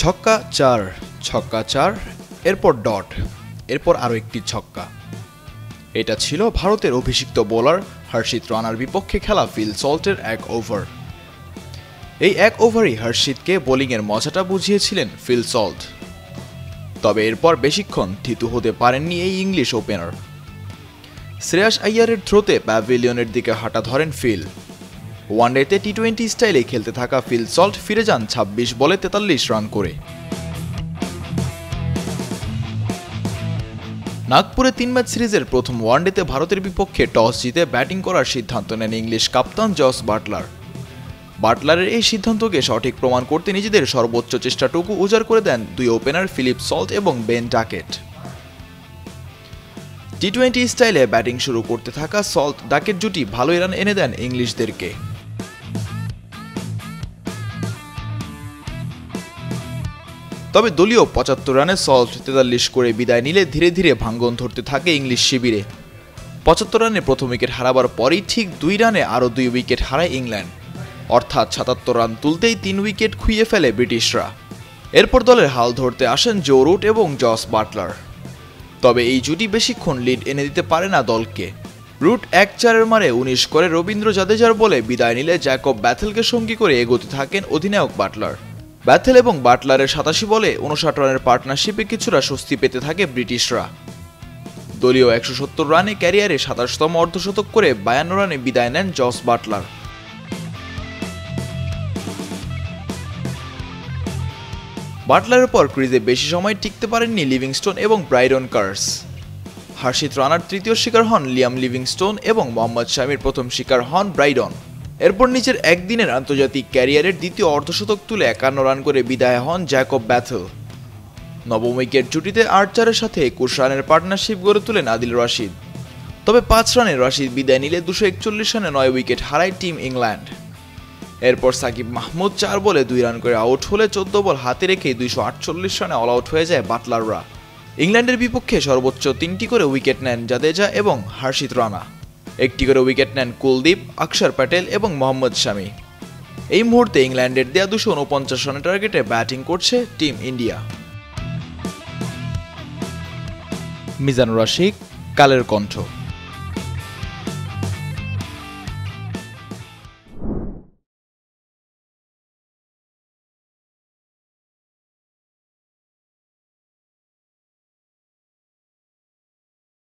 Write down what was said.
ছক্কা ৪, ছক্কা ৪, এরপর ডট, এরপর আরও একটি ছক্কা। এটা ছিল ভারতের অভিষিক্ত বোলার হর্ষিত রানার বিপক্ষে খেলা ফিল সল্টের এক ওভার। এই এক ওভারই হর্ষিতকে বোলিংয়ের মজাটা বুঝিয়েছিলেন ফিল সল্ট। তবে এরপর বেশিক্ষণ থিতু হতে পারেননি এই ইংলিশ ওপেনার। শ্রেয়াস আইয়ারের থ্রোতে প্যাভিলিয়নের দিকে হাঁটা ধরেন ফিল। ওয়ানডেতে টি-20 স্টাইলে খেলতে থাকা ফিল সল্ট ফিরে যান ২৬ বলে ৪৩ রান করে। নাগপুরে ৩ ম্যাচ সিরিজের প্রথম ওয়ানডেতে ভারতের বিপক্ষে টস জিতে ব্যাটিং করার সিদ্ধান্ত নেন ইংলিশ কাপ্তান জস বাটলার। বাটলারের এই সিদ্ধান্তকে সঠিক প্রমাণ করতে নিজেদের সর্বোচ্চ চেষ্টাটুকু উজাড় করে দেন দুই ওপেনার ফিলিপ সল্ট এবং বেন ডাকেট। টি-20 স্টাইলে ব্যাটিং শুরু করতে থাকা সল্ট ডাকেট জুটি ভালোই রান এনে দেন ইংলিশদেরকে। তবে দলীয় ৭৫ রানে সল্ট ৪৩ করে বিদায় নিলে ধীরে ধীরে ভাঙ্গন ধরতে থাকে ইংলিশ শিবিরে। ৭৫ রানে প্রথম উইকেট হারাবার পরই ঠিক ২ রানে আরও ২ উইকেট হারায় ইংল্যান্ড, অর্থাৎ ৭৭ রান তুলতেই ৩ উইকেট খুইয়ে ফেলে ব্রিটিশরা। এরপর দলের হাল ধরতে আসেন জো রুট এবং জস বাটলার। তবে এই জুটি বেশিক্ষণ লিড এনে দিতে পারে না দলকে। রুট ১-৪ মারে ১৯ করে রবীন্দ্র জাদেজার বলে বিদায় নিলে জ্যাকব ব্যাথেলকে সঙ্গী করে এগোতে থাকেন অধিনায়ক বাটলার। ব্যাথেল এবং বাটলারের ৮৭ বলে ৫৯ রানের পার্টনারশিপে কিছুটা স্বস্তি পেতে থাকে ব্রিটিশরা। দলীয় ১৭০ রানে ক্যারিয়ারে ২৭তম অর্ধশতক করে ৫২ রানে বিদায় নেন জস বাটলার। বাটলারের পর ক্রিজে বেশি সময় টিকতে পারেননি লিভিংস্টোন এবং ব্রাইডন কার্স। হর্ষিত রানার তৃতীয় শিকার হন লিয়াম লিভিংস্টোন এবং মোহাম্মদ শামির প্রথম শিকার হন ব্রাইডন। এরপর নিজের একদিনের আন্তর্জাতিক ক্যারিয়ারের দ্বিতীয় অর্ধশতক তুলে ৫১ রান করে বিদায় হন জ্যাকব ব্যাথেল। নবম উইকেট জুটিতে ৮-৪-এর সাথে ২১ রানের পার্টনারশিপ গড়ে তোলেন আদিল রশিদ। তবে ৫ রানে রশিদ বিদায় নিলে ২৪১ রানে ৯ উইকেট হারায় টিম ইংল্যান্ড। এরপর সাকিব মাহমুদ ৪ বলে ২ রান করে আউট হলে ১৪ বল হাতে রেখে ২৪৮ রানে অল আউট হয়ে যায় বাটলাররা। ইংল্যান্ডের বিপক্ষে সর্বোচ্চ ৩টি করে উইকেট নেন জাদেজা এবং হর্ষিত রানা। ১টি করে উইকেট নেন কুলদীপ, অক্ষর প্যাটেল এবং মোহাম্মদ শামি। এই মুহূর্তে ইংল্যান্ডের দেয়া ২৪৯ রানের টার্গেটে ব্যাটিং করছে টিম ইন্ডিয়া। মিজানুর রশিক, কালের কণ্ঠ।